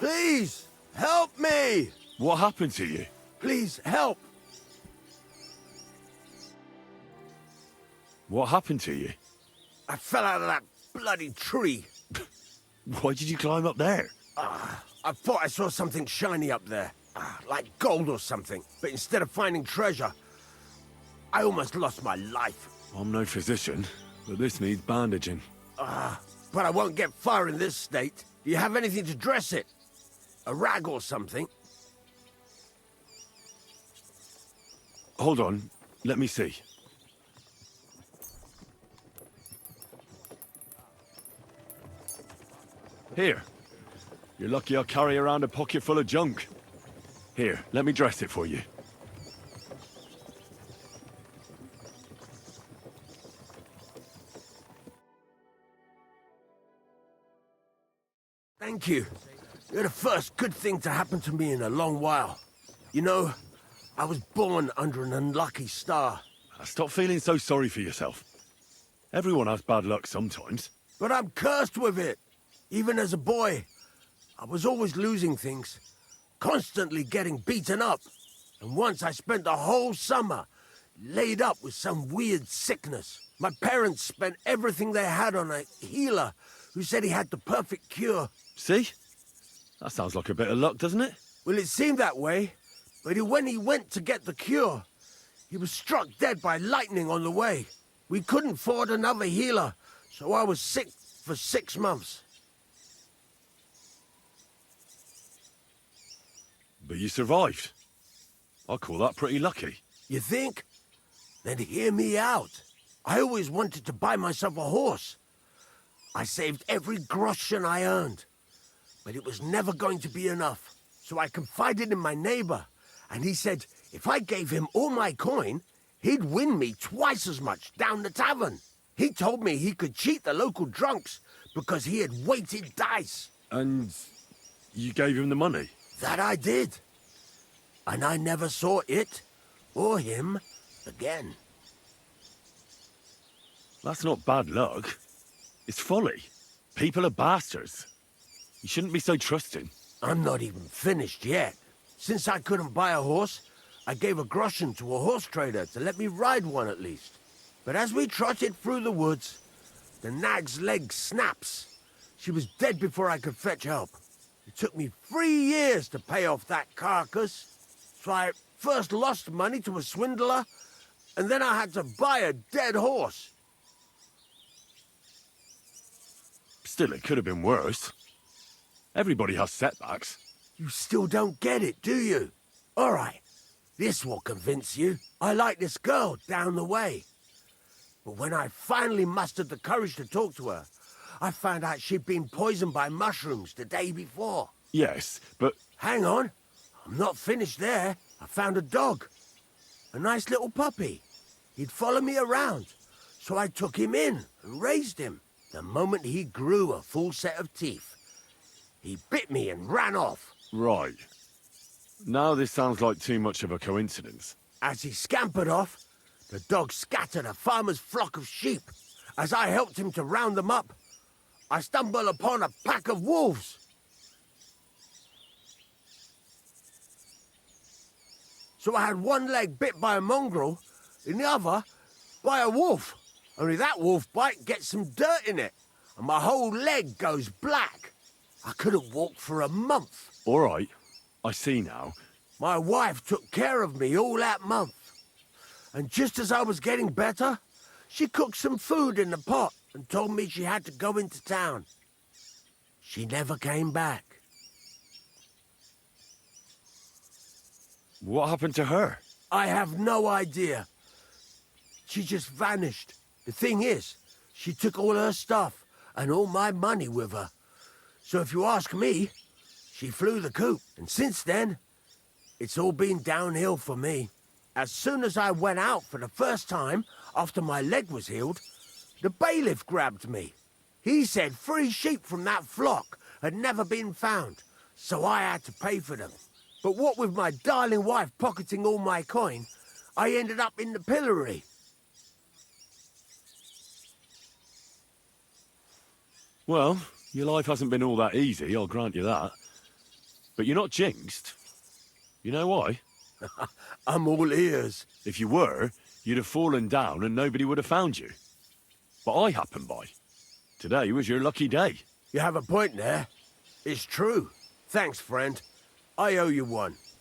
Please, help me! What happened to you? Please, help! What happened to you? I fell out of that bloody tree. Why did you climb up there? I thought I saw something shiny up there. Like gold or something. But instead of finding treasure, I almost lost my life. I'm no physician, but this needs bandaging. But I won't get far in this state. Do you have anything to dress it? A rag or something? Hold on, let me see. Here. You're lucky I carry around a pocket full of junk. Here, let me dress it for you. Thank you. You're the first good thing to happen to me in a long while. You know, I was born under an unlucky star. Stop feeling so sorry for yourself. Everyone has bad luck sometimes. But I'm cursed with it. Even as a boy, I was always losing things. Constantly getting beaten up. And once I spent the whole summer laid up with some weird sickness. My parents spent everything they had on a healer who said he had the perfect cure. See? That sounds like a bit of luck, doesn't it? Well, it seemed that way. But when he went to get the cure, he was struck dead by lightning on the way. We couldn't afford another healer, so I was sick for 6 months. But you survived. I call that pretty lucky. You think? Then hear me out. I always wanted to buy myself a horse. I saved every groschen I earned. But it was never going to be enough. So I confided in my neighbor, and he said if I gave him all my coin, he'd win me twice as much down the tavern. He told me he could cheat the local drunks because he had weighted dice. And you gave him the money? That I did. And I never saw it, or him, again. That's not bad luck. It's folly. People are bastards. You shouldn't be so trusting. I'm not even finished yet. Since I couldn't buy a horse, I gave a groschen to a horse trader to let me ride one at least. But as we trotted through the woods, the nag's leg snaps. She was dead before I could fetch help. It took me 3 years to pay off that carcass. So I first lost money to a swindler, and then I had to buy a dead horse. Still, it could have been worse. Everybody has setbacks. You still don't get it, do you? All right, this will convince you. I like this girl down the way. But when I finally mustered the courage to talk to her, I found out she'd been poisoned by mushrooms the day before. Yes, but... Hang on. I'm not finished there. I found a dog. A nice little puppy. He'd follow me around, so I took him in and raised him. The moment he grew a full set of teeth, he bit me and ran off. Right. Now this sounds like too much of a coincidence. As he scampered off, the dog scattered a farmer's flock of sheep. As I helped him to round them up, I stumbled upon a pack of wolves. So I had one leg bit by a mongrel, and the other by a wolf. Only that wolf bite gets some dirt in it, and my whole leg goes black. I couldn't walk for a month. All right, I see now. My wife took care of me all that month. And just as I was getting better, she cooked some food in the pot and told me she had to go into town. She never came back. What happened to her? I have no idea. She just vanished. The thing is, she took all her stuff and all my money with her. So if you ask me, she flew the coop. And since then, it's all been downhill for me. As soon as I went out for the first time after my leg was healed, the bailiff grabbed me. He said 3 sheep from that flock had never been found, so I had to pay for them. But what with my darling wife pocketing all my coin, I ended up in the pillory. Well, your life hasn't been all that easy, I'll grant you that. But you're not jinxed. You know why? I'm all ears. If you were, you'd have fallen down and nobody would have found you. But I happened by. Today was your lucky day. You have a point there. It's true. Thanks, friend. I owe you one.